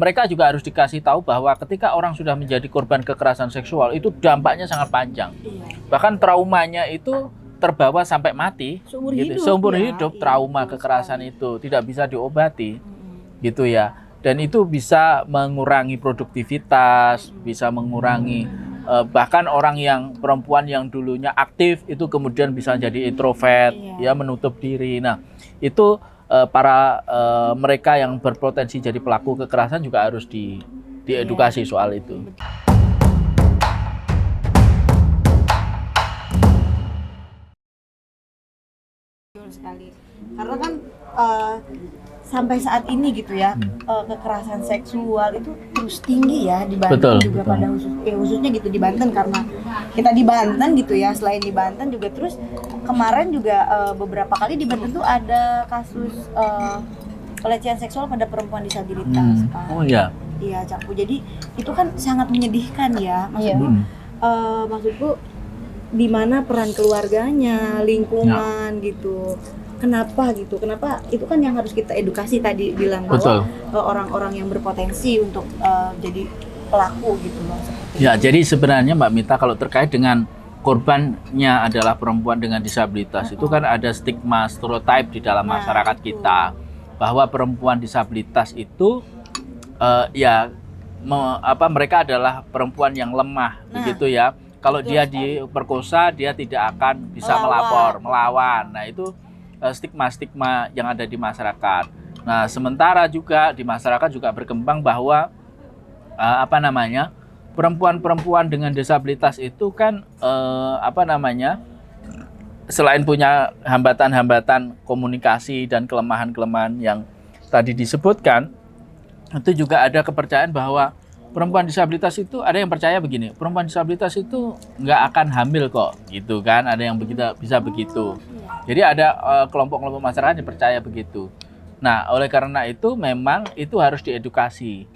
mereka juga harus dikasih tahu bahwa ketika orang sudah menjadi korban kekerasan seksual itu dampaknya sangat panjang. Bahkan traumanya itu terbawa sampai mati, seumur gitu. hidup, Seumur ya. hidup Iya, trauma betul kekerasan sekali. itu tidak bisa diobati, gitu ya. Dan itu bisa mengurangi produktivitas, bisa mengurangi bahkan orang yang perempuan yang dulunya aktif itu kemudian bisa jadi introvert, ya menutup diri. Nah, itu para mereka yang berpotensi jadi pelaku kekerasan juga harus diedukasi soal itu. Betul sekali. Karena kan sampai saat ini gitu ya, kekerasan seksual itu terus tinggi ya di Banten juga pada khususnya gitu di Banten, karena kita di Banten gitu ya. Selain di Banten juga terus kemarin juga beberapa kali di Banten tuh ada kasus pelecehan seksual pada perempuan disabilitas. Oh iya. Iya, Capu. Jadi itu kan sangat menyedihkan ya. Maksudku di mana peran keluarganya, lingkungan gitu. Kenapa gitu? Kenapa itu kan yang harus kita edukasi tadi bilang bahwa orang-orang yang berpotensi untuk jadi pelaku gitu loh. Ya, jadi sebenarnya Mbak Mita kalau terkait dengan korbannya adalah perempuan dengan disabilitas, itu kan ada stigma stereotype di dalam masyarakat kita bahwa perempuan disabilitas itu mereka adalah perempuan yang lemah, begitu ya. Kalau dia diperkosa, dia tidak akan bisa melawan. Nah, itu stigma-stigma yang ada di masyarakat. Nah, sementara juga di masyarakat juga berkembang bahwa perempuan-perempuan dengan disabilitas itu kan selain punya hambatan-hambatan komunikasi dan kelemahan-kelemahan yang tadi disebutkan, itu juga ada kepercayaan bahwa perempuan disabilitas itu, ada yang percaya begini, perempuan disabilitas itu nggak akan hamil kok, gitu kan, ada yang bisa begitu. Jadi ada kelompok-kelompok masyarakat yang percaya begitu. Nah, oleh karena itu memang itu harus diedukasi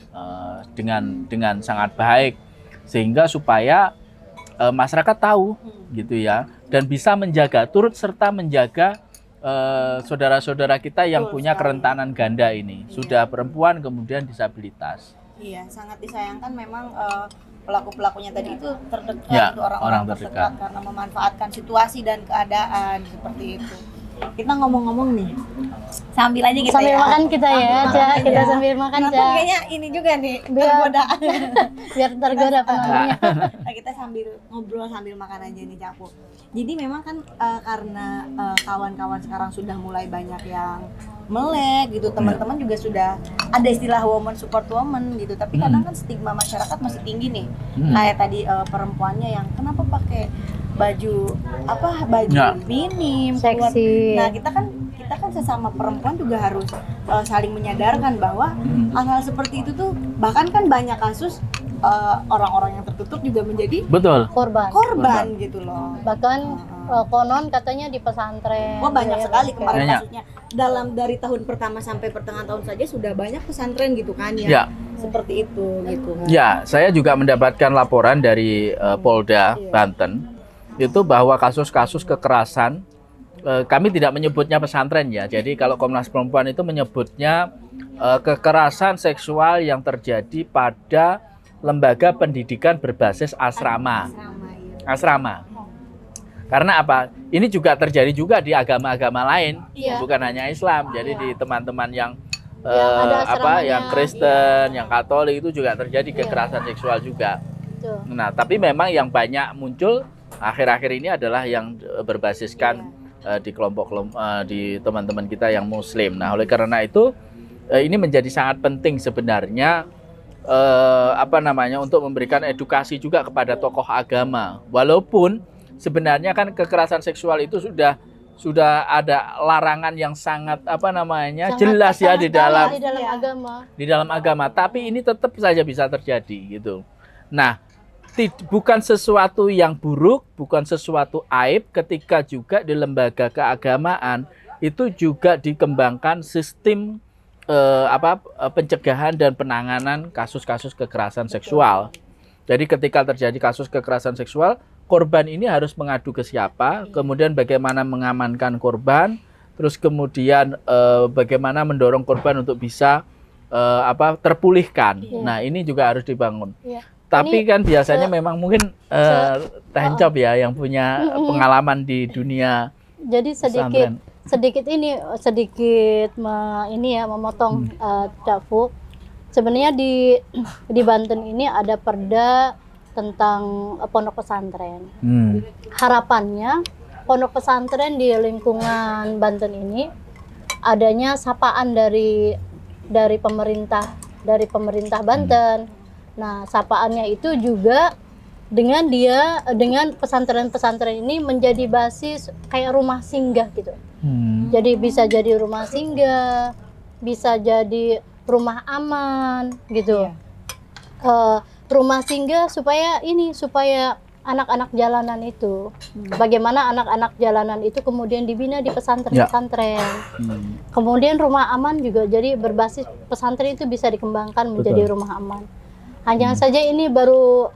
dengan sangat baik, sehingga supaya masyarakat tahu, gitu ya, dan bisa menjaga, turut serta menjaga saudara-saudara kita yang punya kerentanan ganda ini, sudah perempuan kemudian disabilitas. Iya, sangat disayangkan memang pelaku-pelakunya tadi itu terdekat, orang-orang terdekat karena memanfaatkan situasi dan keadaan seperti itu. Kita ngomong-ngomong nih, sambil aja kita sambil makan kita ya, kita sambil makan aja. Kayaknya ini juga nih tergoda. Biar tergoda penontonnya. Nah, kita sambil ngobrol sambil makan aja nih, Capu. Jadi memang kan karena kawan-kawan sekarang sudah mulai banyak yang melek gitu, teman-teman juga sudah ada istilah woman support woman gitu, tapi kadang kan stigma masyarakat masih tinggi nih. Kayak tadi perempuannya yang kenapa pakai baju minim, seksi. Nah, kita kan sesama perempuan juga harus saling menyadarkan bahwa hal-hal seperti itu tuh bahkan kan banyak kasus orang-orang yang tertutup juga menjadi korban gitu loh. Bahkan konon katanya di pesantren. Banyak sekali kemarin kasusnya. Dari tahun pertama sampai pertengahan tahun saja sudah banyak pesantren gitu kan ya. Seperti itu gitu kan. Ya, saya juga mendapatkan laporan dari Polda Banten itu bahwa kasus-kasus kekerasan, kami tidak menyebutnya pesantren ya. Jadi kalau Komnas Perempuan itu menyebutnya kekerasan seksual yang terjadi pada lembaga pendidikan berbasis asrama. Karena apa? Ini juga terjadi juga di agama-agama lain, bukan hanya Islam. Jadi di teman-teman yang yang Kristen, yang Katolik itu juga terjadi kekerasan seksual juga. Nah, tapi memang yang banyak muncul akhir-akhir ini adalah yang berbasiskan di di teman-teman kita yang Muslim. Nah, oleh karena itu ini menjadi sangat penting sebenarnya untuk memberikan edukasi juga kepada tokoh agama. Walaupun sebenarnya kan kekerasan seksual itu sudah ada larangan yang sangat jelas ya di dalam agama, tapi ini tetap saja bisa terjadi gitu. Nah, bukan sesuatu yang buruk, bukan sesuatu aib ketika juga di lembaga keagamaan itu juga dikembangkan sistem pencegahan dan penanganan kasus-kasus kekerasan seksual. Jadi ketika terjadi kasus kekerasan seksual, korban ini harus mengadu ke siapa, kemudian bagaimana mengamankan korban, terus kemudian bagaimana mendorong korban untuk bisa terpulihkan. Iya. Nah, ini juga harus dibangun. Iya. Tapi kan biasanya memang mungkin Teh Encop ya yang punya pengalaman di dunia Jadi pesantren. sedikit memotong Cak Fu. Sebenarnya di Banten ini ada perda tentang pondok pesantren. Harapannya pondok pesantren di lingkungan Banten ini adanya sapaan dari pemerintah Banten. Nah, sapaannya itu juga dengan pesantren-pesantren ini menjadi basis kayak rumah singgah gitu. Jadi bisa jadi rumah singgah, bisa jadi rumah aman gitu. Rumah singgah supaya anak-anak jalanan itu, bagaimana anak-anak jalanan itu kemudian dibina di pesantren-pesantren. Kemudian rumah aman juga jadi berbasis pesantren itu bisa dikembangkan menjadi rumah aman. Hanya saja ini baru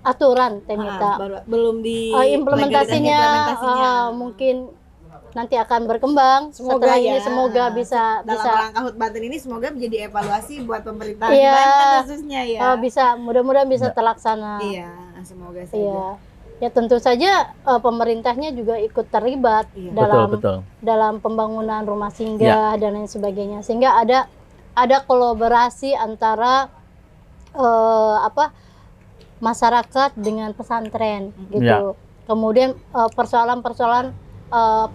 aturan Tenita. Belum di implementasinya mungkin nanti akan berkembang. Semoga Setelah ini semoga bisa dalam rangka HUT Banten ini semoga menjadi evaluasi buat pemerintah Iya. Banten khususnya ya. mudah-mudahan bisa terlaksana. Iya, semoga saja. Iya. Ya tentu saja pemerintahnya juga ikut terlibat dalam pembangunan rumah singgah dan lain sebagainya. Sehingga ada kolaborasi antara masyarakat dengan pesantren gitu. Kemudian persoalan-persoalan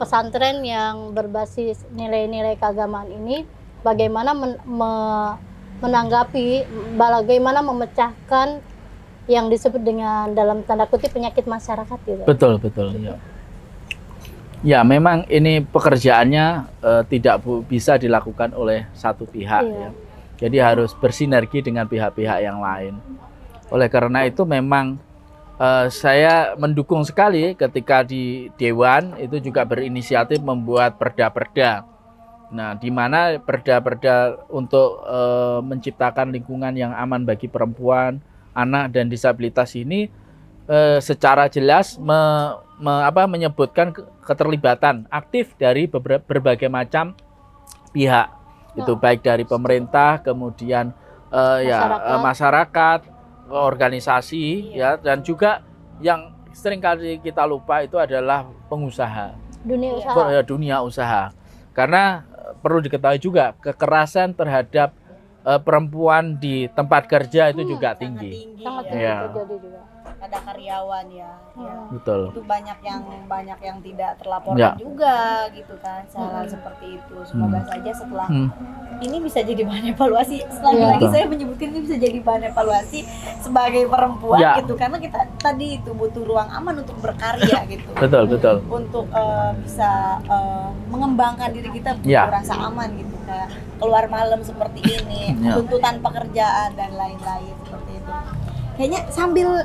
pesantren yang berbasis nilai-nilai keagamaan ini bagaimana menanggapi, bagaimana memecahkan yang disebut dengan dalam tanda kutip penyakit masyarakat gitu. Betul. Ya, memang ini pekerjaannya tidak bisa dilakukan oleh satu pihak ya. Jadi harus bersinergi dengan pihak-pihak yang lain. Oleh karena itu memang saya mendukung sekali ketika di Dewan itu juga berinisiatif membuat perda-perda. Nah, di mana perda-perda untuk menciptakan lingkungan yang aman bagi perempuan, anak dan disabilitas ini secara jelas menyebutkan keterlibatan aktif dari Oh. berbagai macam pihak. Itu baik dari pemerintah, kemudian masyarakat, organisasi ya, dan juga yang seringkali kita lupa itu adalah pengusaha. Dunia usaha. Karena perlu diketahui juga kekerasan terhadap perempuan di tempat kerja itu juga tinggi. Sangat tinggi terjadi juga. Ada karyawan ya. Betul. Itu banyak yang tidak terlaporkan juga gitu kan, hal seperti itu. Semoga saja setelah ini bisa jadi bahan evaluasi. Lagi-lagi saya menyebutkan ini bisa jadi bahan evaluasi sebagai perempuan gitu, karena kita tadi itu butuh ruang aman untuk berkarya gitu. Betul. Untuk bisa mengembangkan diri kita, butuh rasa aman gitu, kayak keluar malam seperti ini, tuntutan pekerjaan dan lain-lain seperti itu. Kayaknya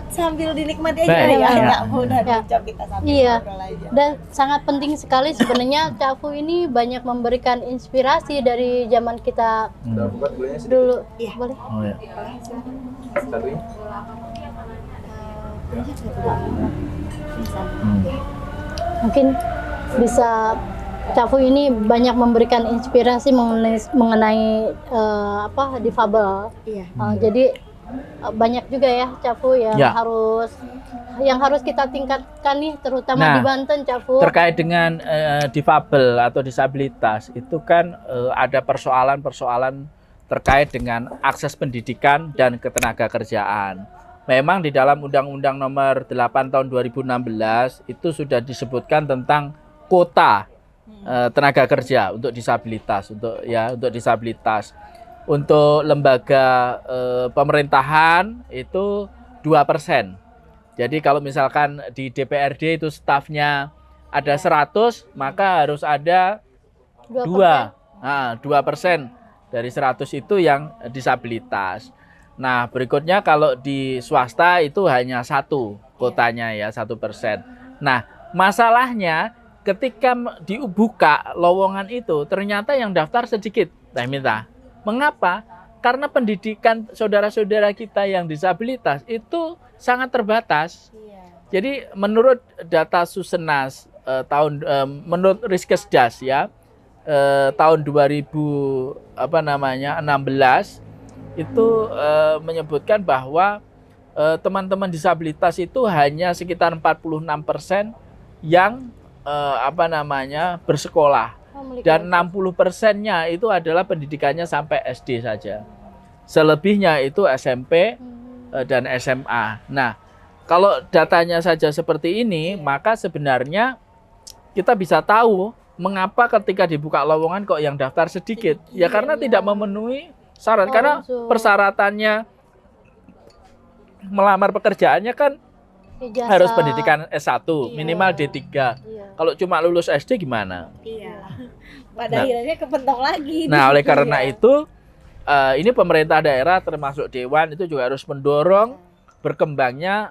sambil dinikmati aja nggak mudah dicap kita sambil ngobrol aja. Dan sangat penting sekali sebenarnya Cak Fu ini banyak memberikan inspirasi dari zaman kita dulu. Iya. Boleh? Oh, ya. Mungkin bisa Cak Fu ini banyak memberikan inspirasi mengenai difabel. Iya. Jadi banyak juga ya Cak Fu yang harus kita tingkatkan nih, terutama di Banten Cak Fu. Terkait dengan difabel atau disabilitas itu kan ada persoalan-persoalan terkait dengan akses pendidikan dan ketenaga kerjaan. Memang di dalam Undang-Undang Nomor 8 Tahun 2016 itu sudah disebutkan tentang kuota tenaga kerja untuk disabilitas, untuk disabilitas. Untuk lembaga pemerintahan itu 2%. Jadi kalau misalkan di DPRD itu stafnya ada 100, maka harus ada 2%. Nah, 2% dari 100 itu yang disabilitas. Nah, berikutnya kalau di swasta itu hanya 1 kotanya ya, 1%. Nah, masalahnya ketika dibuka lowongan itu ternyata yang daftar sedikit. Mengapa? Karena pendidikan saudara-saudara kita yang disabilitas itu sangat terbatas. Jadi menurut data Susenas menurut Riskesdas ya, tahun 2016 itu menyebutkan bahwa teman-teman disabilitas itu hanya sekitar 46% yang bersekolah, dan 60%-nya itu adalah pendidikannya sampai SD saja. Selebihnya itu SMP dan SMA. Nah, kalau datanya saja seperti ini, maka sebenarnya kita bisa tahu mengapa ketika dibuka lowongan kok yang daftar sedikit. Ya karena tidak memenuhi syarat. Karena persyaratannya melamar pekerjaannya kan harus pendidikan S1, minimal D3. Kalau cuma lulus SD gimana? Pada akhirnya kepentok lagi. Nah, oleh karena itu ini pemerintah daerah termasuk Dewan itu juga harus mendorong berkembangnya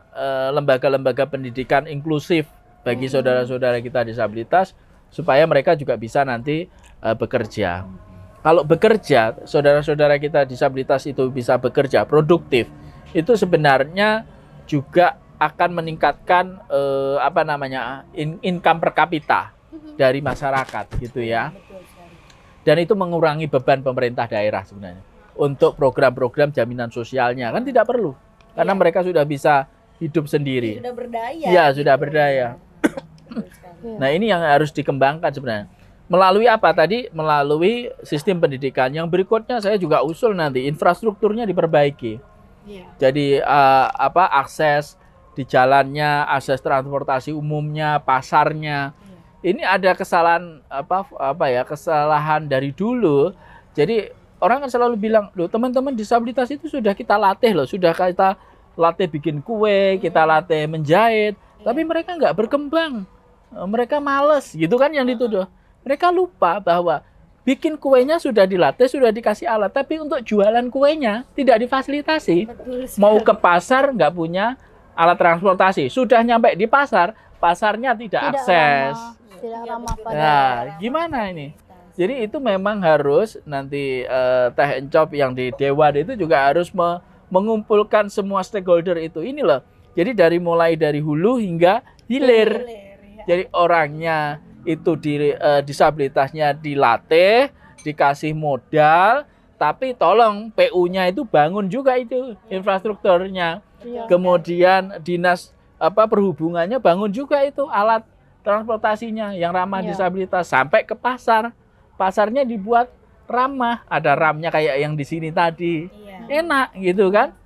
lembaga-lembaga pendidikan inklusif bagi saudara-saudara kita disabilitas supaya mereka juga bisa nanti bekerja. Kalau bekerja, saudara-saudara kita disabilitas itu bisa bekerja produktif, itu sebenarnya juga akan meningkatkan income per kapita dari masyarakat gitu ya. Dan itu mengurangi beban pemerintah daerah sebenarnya untuk program-program jaminan sosialnya, kan tidak perlu karena mereka sudah bisa hidup sendiri. Sudah berdaya. Ya, sudah berdaya. Nah, ini yang harus dikembangkan sebenarnya. Melalui apa tadi? Melalui sistem pendidikan. Yang berikutnya saya juga usul nanti infrastrukturnya diperbaiki. Jadi akses di jalannya, akses transportasi umumnya, pasarnya. Ini ada kesalahan kesalahan dari dulu. Jadi orang kan selalu bilang, "Loh, teman-teman disabilitas itu sudah kita latih loh, sudah kita latih bikin kue, kita latih menjahit, tapi mereka nggak berkembang. Mereka males," gitu kan yang dituduh. Mereka lupa bahwa bikin kuenya sudah dilatih, sudah dikasih alat, tapi untuk jualan kuenya tidak difasilitasi. Mau ke pasar nggak punya alat transportasi, sudah nyampe di pasar, pasarnya tidak akses. Tidak ramah pada. Nah, gimana ini? Jadi itu memang harus nanti Teh Encop yang di Dewan itu juga harus mengumpulkan semua stakeholder itu. Ini loh. Jadi mulai dari hulu hingga hilir. Jadi orangnya itu disabilitasnya dilatih, dikasih modal, tapi tolong PU-nya itu bangun juga itu infrastrukturnya. Kemudian dinas perhubungannya bangun juga itu alat transportasinya yang ramah disabilitas sampai ke pasar. Pasarnya dibuat ramah, ada ramnya kayak yang di sini tadi. Enak gitu kan?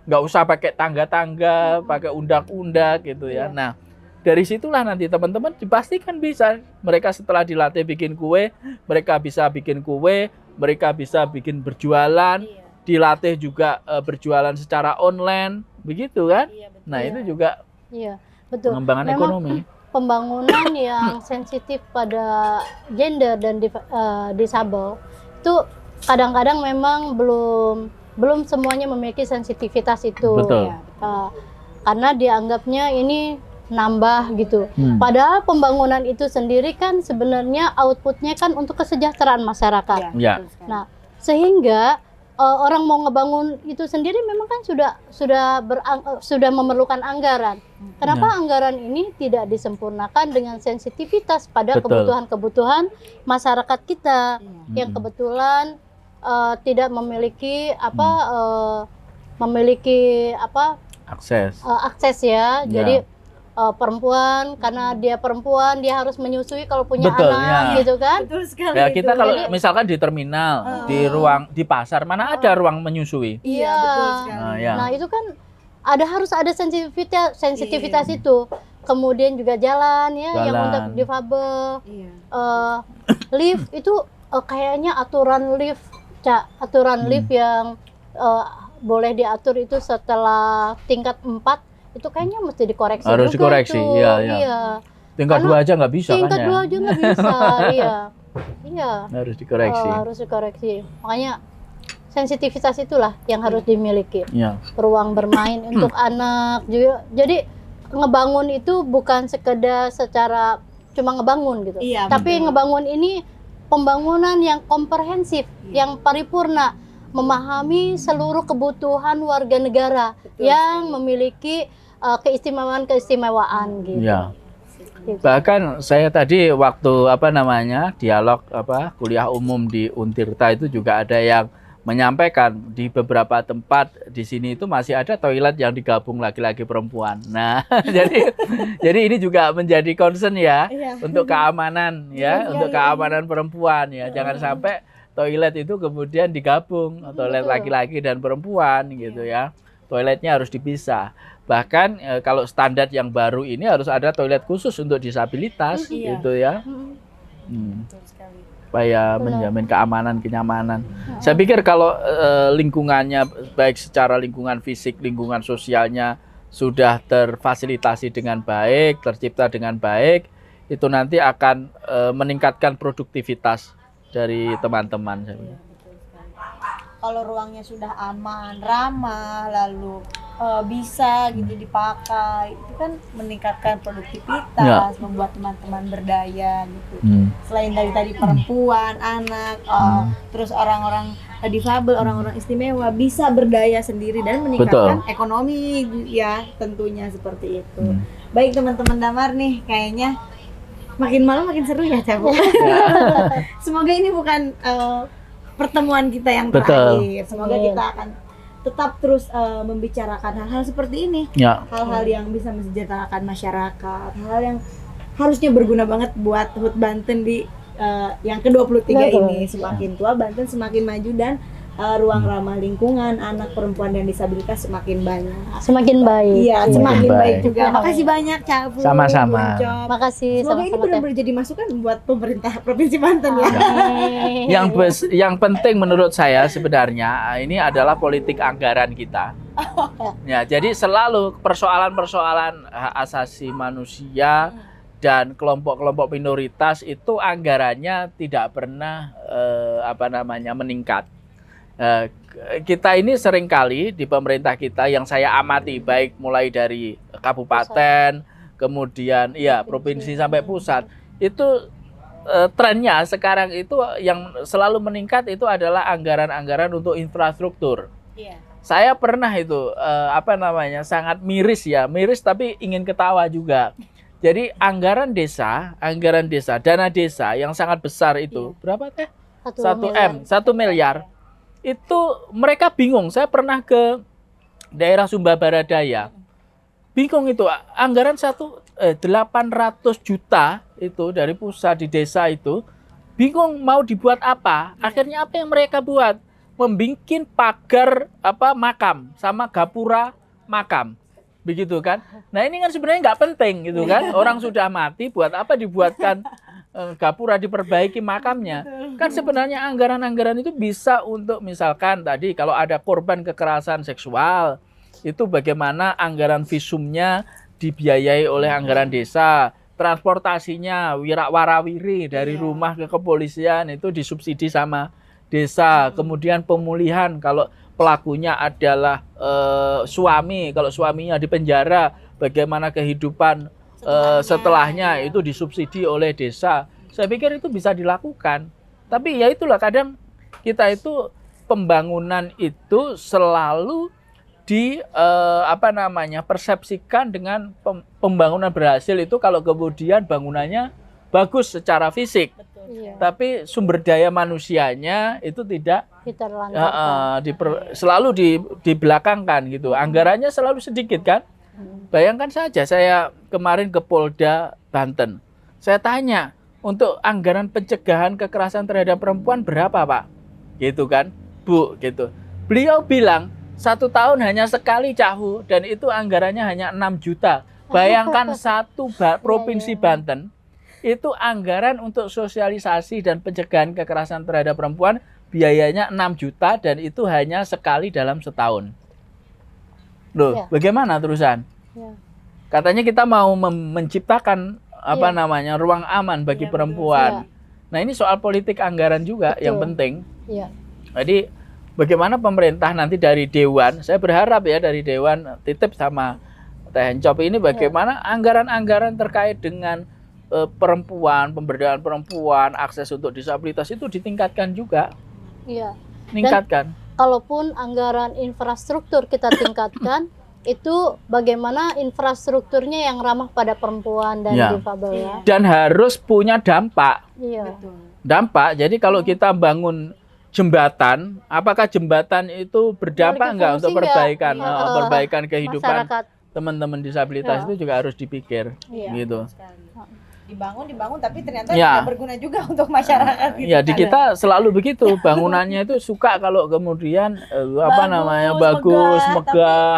Nggak usah pakai tangga-tangga, pakai undak-undak gitu ya. Nah, dari situlah nanti teman-teman dipastikan bisa. Mereka setelah dilatih bikin kue, mereka bisa bikin kue, mereka bisa bikin berjualan, dilatih juga berjualan secara online, begitu kan? Nah, itu juga pengembangan ekonomi. Pembangunan yang sensitif pada gender dan disabel itu kadang-kadang memang belum semuanya memiliki sensitivitas itu. Betul. Karena dianggapnya ini nambah gitu. Padahal pembangunan itu sendiri kan sebenarnya outputnya kan untuk kesejahteraan masyarakat. Nah, sehingga orang mau ngebangun itu sendiri memang kan sudah memerlukan anggaran. Kenapa anggaran ini tidak disempurnakan dengan sensitivitas pada kebutuhan-kebutuhan masyarakat kita yang kebetulan tidak memiliki akses ya. Jadi perempuan, karena dia perempuan dia harus menyusui kalau punya anak gitu kan. Betul sekali. Ya, kita kalau misalkan di terminal, di pasar mana ada ruang menyusui? Iya, betul sekali. Nah, itu kan harus ada sensitivitas itu. Kemudian juga jalan yang untuk difabel. Lift itu kayaknya aturan lift yang boleh diatur itu setelah tingkat 4 itu kayaknya mesti dikoreksi. Harus dikoreksi, iya. Tingkat 2 aja nggak bisa kan ya? Tingkat 2 aja nggak bisa, iya. Harus dikoreksi. Harus dikoreksi. Makanya sensitivitas itulah yang harus dimiliki. Ruang bermain untuk anak juga. Jadi ngebangun itu bukan sekedar secara cuma ngebangun gitu. Tapi ngebangun ini pembangunan yang komprehensif, yang paripurna, memahami seluruh kebutuhan warga negara yang memiliki keistimewaan gitu. Gitu. Bahkan saya tadi waktu dialog kuliah umum di Untirta itu juga ada yang menyampaikan di beberapa tempat di sini itu masih ada toilet yang digabung laki-laki perempuan. Nah, jadi ini juga menjadi concern ya untuk keamanan ya, untuk keamanan perempuan ya. Jangan sampai toilet itu kemudian digabung, toilet laki-laki dan perempuan gitu ya. Toiletnya harus dipisah. Bahkan kalau standar yang baru ini harus ada toilet khusus untuk disabilitas gitu ya. Supaya menjamin keamanan, kenyamanan. Saya pikir kalau lingkungannya baik secara lingkungan fisik, lingkungan sosialnya sudah terfasilitasi dengan baik, tercipta dengan baik, itu nanti akan meningkatkan produktivitas dari teman-teman. Kalau ruangnya sudah aman, ramah, lalu bisa gitu dipakai, itu kan meningkatkan produktivitas, membuat teman-teman berdaya gitu. Selain dari tadi perempuan, anak, terus orang-orang difabel, orang-orang istimewa bisa berdaya sendiri dan meningkatkan ekonomi ya, tentunya seperti itu. Baik teman-teman Damar nih, kayaknya makin malam makin seru ya, Cabu. Semoga ini bukan pertemuan kita yang terakhir. Semoga kita akan tetap terus membicarakan hal-hal seperti ini, hal-hal yang bisa mensejahterakan masyarakat, hal-hal yang harusnya berguna banget buat HUT Banten di yang ke-23 ini. Semakin tua Banten semakin maju dan ruang ramah lingkungan, anak, perempuan dan disabilitas semakin banyak. Semakin baik. Iya, semakin baik juga. Makasih banyak, Cabu. Sama-sama. Makasih. Semoga ini benar-benar jadi masukan buat pemerintah Provinsi Banten ya. Yang penting menurut saya sebenarnya ini adalah politik anggaran kita. Ya, jadi selalu persoalan-persoalan hak asasi manusia dan kelompok-kelompok minoritas itu anggarannya tidak pernah meningkat. Kita ini seringkali di pemerintah kita yang saya amati baik mulai dari kabupaten, kemudian provinsi sampai pusat, itu trennya sekarang itu yang selalu meningkat itu adalah anggaran-anggaran untuk infrastruktur. Saya pernah itu sangat miris tapi ingin ketawa juga. Jadi anggaran desa, dana desa yang sangat besar itu berapa teh? 1 miliar. Itu mereka bingung. Saya pernah ke daerah Sumba Baradaya. Bingung itu anggaran 800 juta itu dari pusat di desa itu. Bingung mau dibuat apa? Akhirnya apa yang mereka buat? Membikin pagar makam sama gapura makam. Begitu kan? Nah, ini kan sebenarnya nggak penting gitu kan. Orang sudah mati buat apa dibuatkan gapura, diperbaiki makamnya. Kan sebenarnya anggaran-anggaran itu bisa untuk misalkan tadi kalau ada korban kekerasan seksual, itu bagaimana anggaran visumnya dibiayai oleh anggaran desa, transportasinya warawiri dari rumah ke kepolisian itu disubsidi sama desa. Kemudian pemulihan kalau pelakunya adalah suami, kalau suaminya di penjara, bagaimana kehidupan setelahnya itu disubsidi oleh desa. Saya pikir itu bisa dilakukan. Tapi ya itulah kadang kita itu pembangunan itu selalu persepsikan dengan pembangunan berhasil itu kalau kemudian bangunannya bagus secara fisik. Tapi sumber daya manusianya itu tidak selalu dibelakangkan gitu. Anggarannya selalu sedikit kan? Bayangkan saja saya kemarin ke Polda Banten. Saya tanya, untuk anggaran pencegahan kekerasan terhadap perempuan berapa, Pak? Gitu kan, Bu, gitu. Beliau bilang 1 tahun hanya sekali Cahu dan itu anggarannya hanya 6 juta. Bayangkan satu provinsi Banten itu anggaran untuk sosialisasi dan pencegahan kekerasan terhadap perempuan biayanya 6 juta dan itu hanya sekali dalam setahun. Loh, bagaimana terusan? Katanya kita mau menciptakan ruang aman bagi perempuan. Nah, ini soal politik anggaran juga yang penting. Jadi bagaimana pemerintah nanti dari Dewan, saya berharap ya dari Dewan titip sama Teh Encop ini bagaimana anggaran-anggaran terkait dengan perempuan, pemberdayaan perempuan, akses untuk disabilitas itu ditingkatkan juga. Tingkatkan. Kalaupun anggaran infrastruktur kita tingkatkan, itu bagaimana infrastrukturnya yang ramah pada perempuan dan Ya. difabel ya. Dan harus punya dampak. Iya. Betul. Dampak. Jadi kalau kita bangun jembatan, apakah jembatan itu berdampak Memiliki enggak fungsi untuk nggak? perbaikan Iya. perbaikan kehidupan Masyarakat. teman-teman disabilitas Ya. itu juga harus dipikir Iya. gitu. Sekali. Dibangun tapi ternyata Ya. tidak berguna juga untuk masyarakat gitu. Ya di kan. kita selalu begitu, bangunannya itu suka kalau kemudian Bagus, bagus, megah, megah.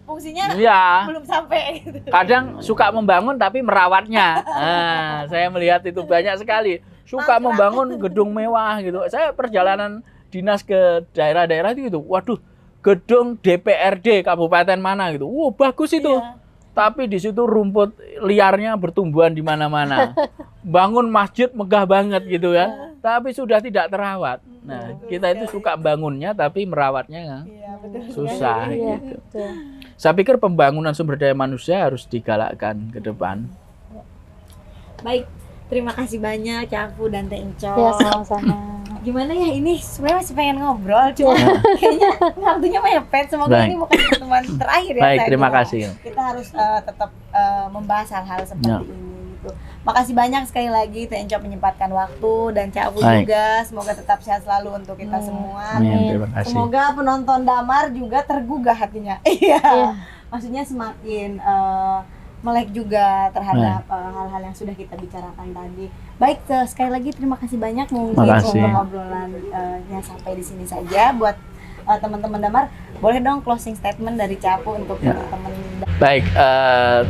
Fungsinya Ya, belum sampai gitu. kadang suka membangun tapi merawatnya. Nah, saya melihat itu banyak sekali. Suka membangun gedung mewah gitu. Saya perjalanan dinas ke daerah-daerah itu gitu. Waduh, gedung DPRD kabupaten mana gitu. Wow, bagus itu. Iya. Tapi di situ rumput liarnya bertumbuhan di mana-mana. Bangun masjid megah banget gitu ya. Tapi sudah tidak terawat. Nah, kita itu suka bangunnya tapi merawatnya Iya, betul. susah Iya, gitu. betul. Saya pikir pembangunan sumber daya manusia harus digalakkan ke depan. Baik, terima kasih banyak Cak Fu dan Teh Encok. Ya, sama-sama. Gimana ya, ini sebenarnya masih pengen ngobrol, cuma kayaknya waktunya mepet. Semoga Baik. ini bukan pertemuan terakhir ya. Baik, Teh. terima kasih. Kita harus tetap membahas hal-hal seperti Ya. ini gitu. Makasih banyak sekali lagi Teh Encok menyempatkan waktu, dan Cak Fu Baik. juga. Semoga tetap sehat selalu untuk kita semua. Amin, terima kasih. Semoga penonton Damar juga tergugah hatinya. Iya. Iya. Maksudnya semakin melek juga terhadap hal-hal yang sudah kita bicarakan tadi. Baik, sekali lagi terima kasih banyak mungkin Makasih. untuk obrolannya sampai di sini saja. Buat teman-teman Damar, boleh dong closing statement dari Capu untuk Ya. teman-teman. Baik,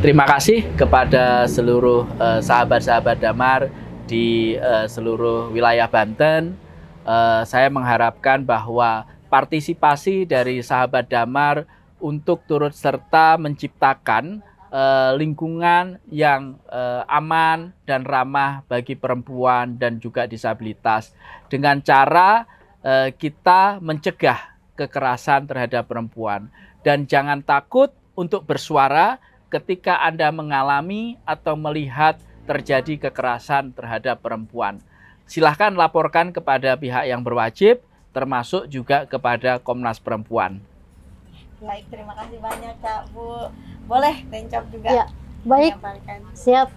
terima kasih kepada seluruh sahabat-sahabat Damar di seluruh wilayah Banten. Saya mengharapkan bahwa partisipasi dari sahabat Damar untuk turut serta menciptakan lingkungan yang aman dan ramah bagi perempuan dan juga disabilitas dengan cara kita mencegah kekerasan terhadap perempuan, dan jangan takut untuk bersuara ketika Anda mengalami atau melihat terjadi kekerasan terhadap perempuan. Silahkan laporkan kepada pihak yang berwajib, termasuk juga kepada Komnas Perempuan. Baik, terima kasih banyak Cak Fu. Boleh Teh Encok juga Ya, baik. menyampaikan. Siap,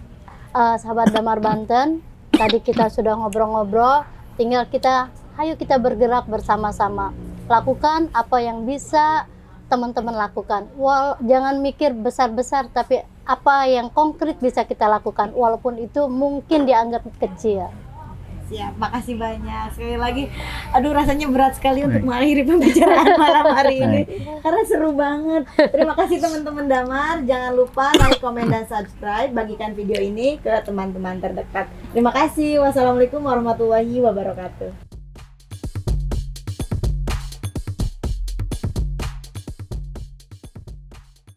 sahabat Damar Banten. Tadi kita sudah ngobrol-ngobrol, tinggal ayo kita bergerak bersama-sama. Lakukan apa yang bisa teman-teman lakukan. Jangan mikir besar-besar, tapi apa yang konkret bisa kita lakukan, walaupun itu mungkin dianggap kecil. Siap, makasih banyak. Sekali lagi, aduh rasanya berat sekali untuk mengakhiri pembicaraan malam hari ini. Karena seru banget. Terima kasih teman-teman Damar. Jangan lupa like, komen, dan subscribe. Bagikan video ini ke teman-teman terdekat. Terima kasih. Wassalamualaikum warahmatullahi wabarakatuh.